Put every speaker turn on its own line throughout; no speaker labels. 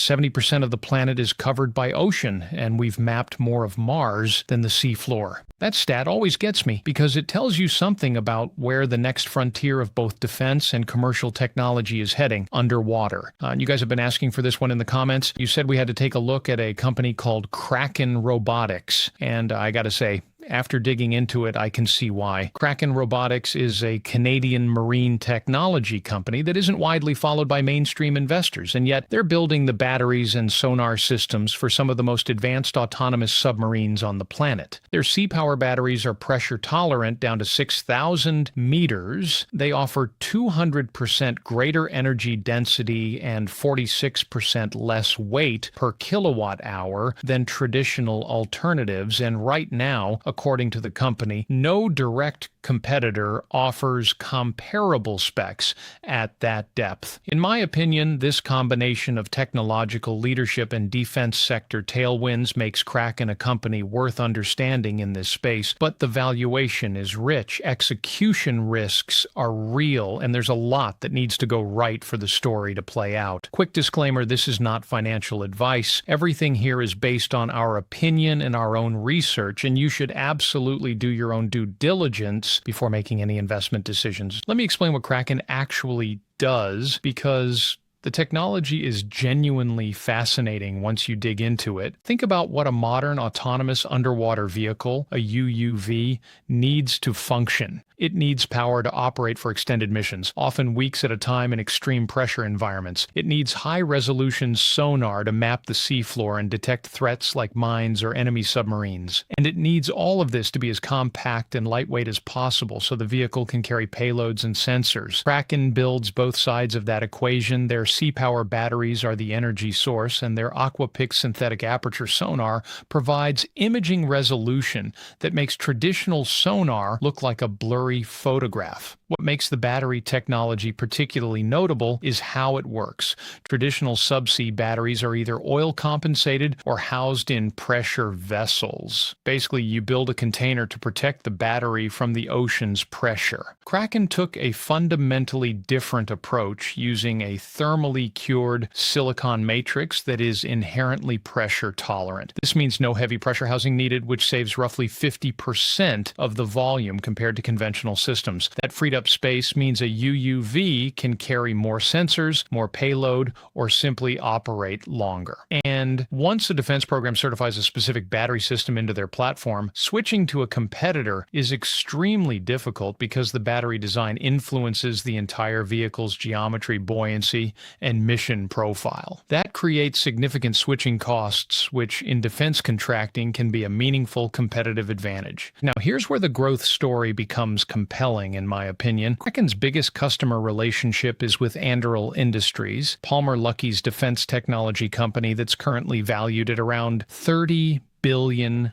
70% of the planet is covered by ocean, and we've mapped more of Mars than the seafloor. That stat always gets me because it tells you something about where the next frontier of both defense and commercial technology is heading, underwater. You guys have been asking for this one in the comments. You said we had to take a look at a company called Kraken Robotics, and I gotta say, after digging into it, I can see why. Kraken Robotics is a Canadian marine technology company that isn't widely followed by mainstream investors, and yet they're building the batteries and sonar systems for some of the most advanced autonomous submarines on the planet. Their SeaPower batteries are pressure tolerant down to 6,000 meters. They offer 200% greater energy density and 46% less weight per kilowatt hour than traditional alternatives, and right now, according to the company, no direct competitor offers comparable specs at that depth. In my opinion, this combination of technological leadership and defense sector tailwinds makes Kraken a company worth understanding in this space, but the valuation is rich. Execution risks are real, and there's a lot that needs to go right for the story to play out. Quick disclaimer, this is not financial advice. Everything here is based on our opinion and our own research, and you should absolutely do your own due diligence before making any investment decisions. Let me explain what Kraken actually does, because the technology is genuinely fascinating once you dig into it. Think about what a modern autonomous underwater vehicle, a UUV, needs to function. It needs power to operate for extended missions, often weeks at a time in extreme pressure environments. It needs high-resolution sonar to map the seafloor and detect threats like mines or enemy submarines. And it needs all of this to be as compact and lightweight as possible so the vehicle can carry payloads and sensors. Kraken builds both sides of that equation. Their SeaPower batteries are the energy source, and their AquaPix synthetic aperture sonar provides imaging resolution that makes traditional sonar look like a blurry photograph. What makes the battery technology particularly notable is how it works. Traditional subsea batteries are either oil compensated or housed in pressure vessels. Basically, you build a container to protect the battery from the ocean's pressure. Kraken took a fundamentally different approach, using a thermally cured silicon matrix that is inherently pressure tolerant. This means no heavy pressure housing needed, which saves roughly 50% of the volume compared to conventional systems. That freed up space means a UUV can carry more sensors, more payload, or simply operate longer. And once a defense program certifies a specific battery system into their platform, switching to a competitor is extremely difficult because the battery design influences the entire vehicle's geometry, buoyancy, and mission profile. That creates significant switching costs, which in defense contracting can be a meaningful competitive advantage. Now, here's where the growth story becomes compelling, in my opinion. Kraken's biggest customer relationship is with Anduril Industries, Palmer Luckey's defense technology company that's currently valued at around $30 billion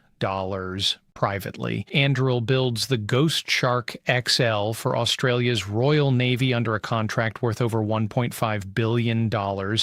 privately. Anduril builds the Ghost Shark XL for Australia's Royal Navy under a contract worth over $1.5 billion,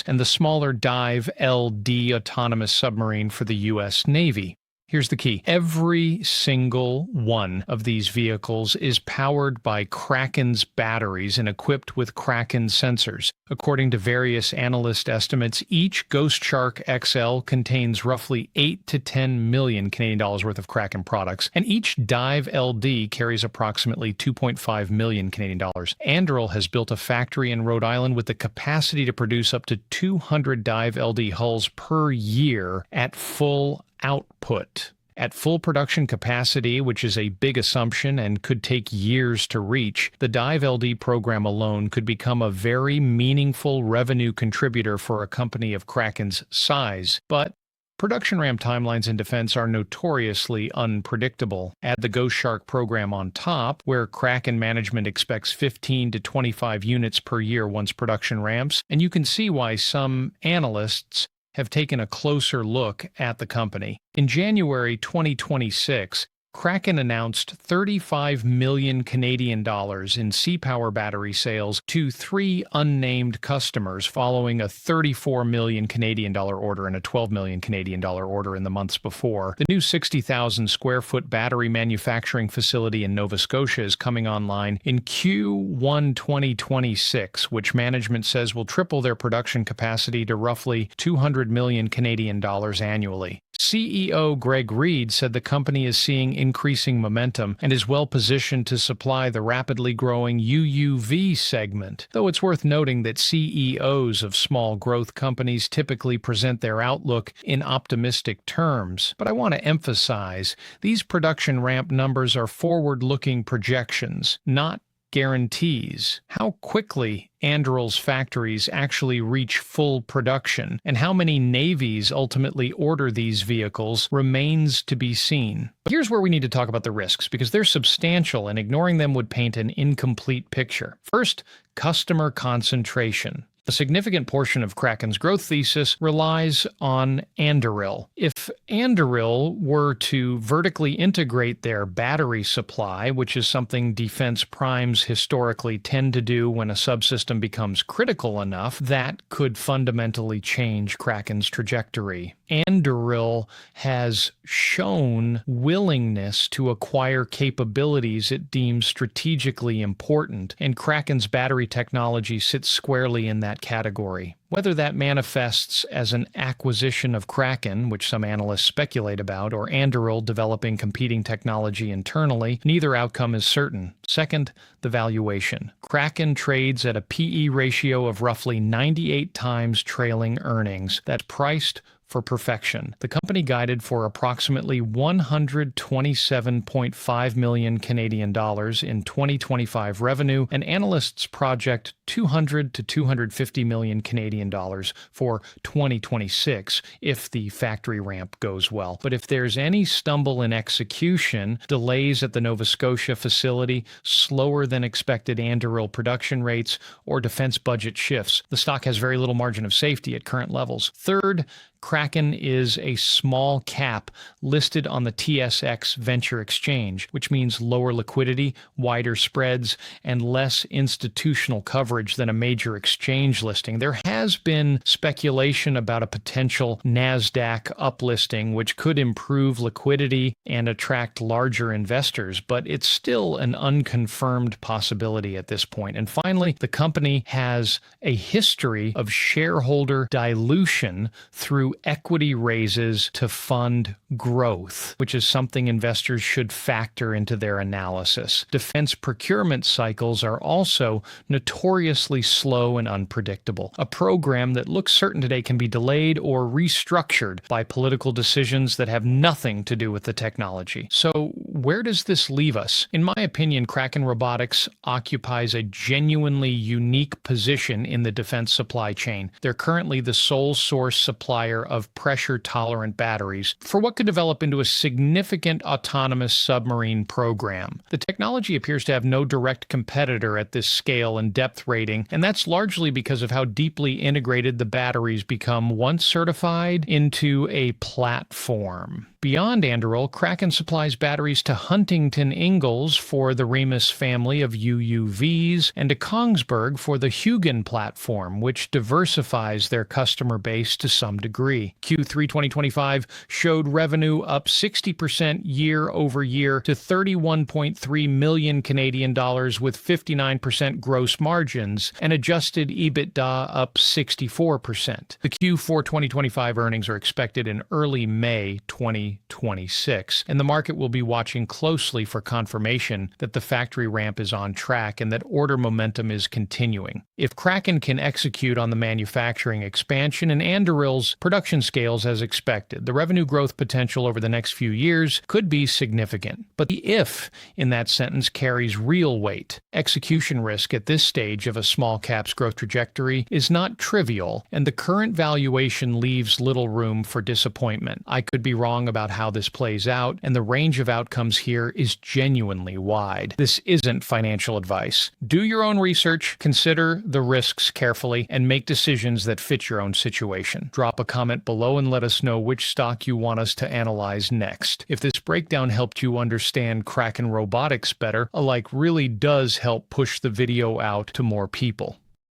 and the smaller Dive LD autonomous submarine for the U.S. Navy. Here's the key. Every single one of these vehicles is powered by Kraken's batteries and equipped with Kraken sensors. According to various analyst estimates, each Ghost Shark XL contains roughly 8 to 10 million Canadian dollars worth of Kraken products, and each Dive LD carries approximately 2.5 million Canadian dollars. Anduril has built a factory in Rhode Island with the capacity to produce up to 200 Dive LD hulls per year at full output. At full production capacity, which is a big assumption and could take years to reach, the Dive LD program alone could become a very meaningful revenue contributor for a company of Kraken's size. But production ramp timelines in defense are notoriously unpredictable. Add the Ghost Shark program on top, where Kraken management expects 15 to 25 units per year once production ramps, and you can see why some analysts have taken a closer look at the company. In January 2026, Kraken announced 35 million Canadian dollars in SeaPower battery sales to 3 unnamed customers following a 34 million Canadian dollar order and a 12 million Canadian dollar order in the months before. The new 60,000 square foot battery manufacturing facility in Nova Scotia is coming online in Q1 2026, which management says will triple their production capacity to roughly 200 million Canadian dollars annually. CEO Greg Reed said the company is seeing increasing momentum and is well positioned to supply the rapidly growing UUV segment, though it's worth noting that CEOs of small growth companies typically present their outlook in optimistic terms. But I want to emphasize, these production ramp numbers are forward-looking projections, not guarantees. How quickly Anduril's factories actually reach full production and how many navies ultimately order these vehicles remains to be seen. But here's where we need to talk about the risks, because they're substantial and ignoring them would paint an incomplete picture. First, customer concentration. A significant portion of Kraken's growth thesis relies on Anduril. If Anduril were to vertically integrate their battery supply, which is something defense primes historically tend to do when a subsystem becomes critical enough, that could fundamentally change Kraken's trajectory. Anduril has shown willingness to acquire capabilities it deems strategically important, and Kraken's battery technology sits squarely in that category. Whether that manifests as an acquisition of Kraken, which some analysts speculate about, or Anduril developing competing technology internally, neither outcome is certain. Second, the valuation. Kraken trades at a PE ratio of roughly 98 times trailing earnings. That's priced for perfection. The company guided for approximately 127.5 million Canadian dollars in 2025 revenue, and analysts project 200 to 250 million Canadian dollars for 2026 if the factory ramp goes well. But if there's any stumble in execution, delays at the Nova Scotia facility, slower than expected Anduril production rates, or defense budget shifts, the stock has very little margin of safety at current levels. Third, Kraken is a small cap listed on the TSX Venture Exchange, which means lower liquidity, wider spreads, and less institutional coverage than a major exchange listing. There has been speculation about a potential NASDAQ uplisting, which could improve liquidity and attract larger investors, but it's still an unconfirmed possibility at this point. And finally, the company has a history of shareholder dilution through equity raises to fund growth, which is something investors should factor into their analysis. Defense procurement cycles are also notoriously slow and unpredictable. A program that looks certain today can be delayed or restructured by political decisions that have nothing to do with the technology. So where does this leave us? In my opinion, Kraken Robotics occupies a genuinely unique position in the defense supply chain. They're currently the sole source supplier of pressure-tolerant batteries for what could develop into a significant autonomous submarine program. The technology appears to have no direct competitor at this scale and depth rating, and that's largely because of how deeply integrated the batteries become once certified into a platform. Beyond Anduril, Kraken supplies batteries to Huntington Ingalls for the Remus family of UUVs and to Kongsberg for the Hugin platform, which diversifies their customer base to some degree. Q3 2025 showed revenue up 60% year over year to 31.3 million Canadian dollars with 59% gross margins and adjusted EBITDA up 64%. The Q4 2025 earnings are expected in early May 2026, and the market will be watching closely for confirmation that the factory ramp is on track and that order momentum is continuing. If Kraken can execute on the manufacturing expansion and Anduril's production scales as expected, the revenue growth potential over the next few years could be significant. But the if in that sentence carries real weight. Execution risk at this stage of a small cap's growth trajectory is not not trivial, and the current valuation leaves little room for disappointment. I could be wrong about how this plays out, and the range of outcomes here is genuinely wide. This isn't financial advice. Do your own research, consider the risks carefully, and make decisions that fit your own situation. Drop a comment below and let us know which stock you want us to analyze next. If this breakdown helped you understand Kraken Robotics better, a like really does help push the video out to more people.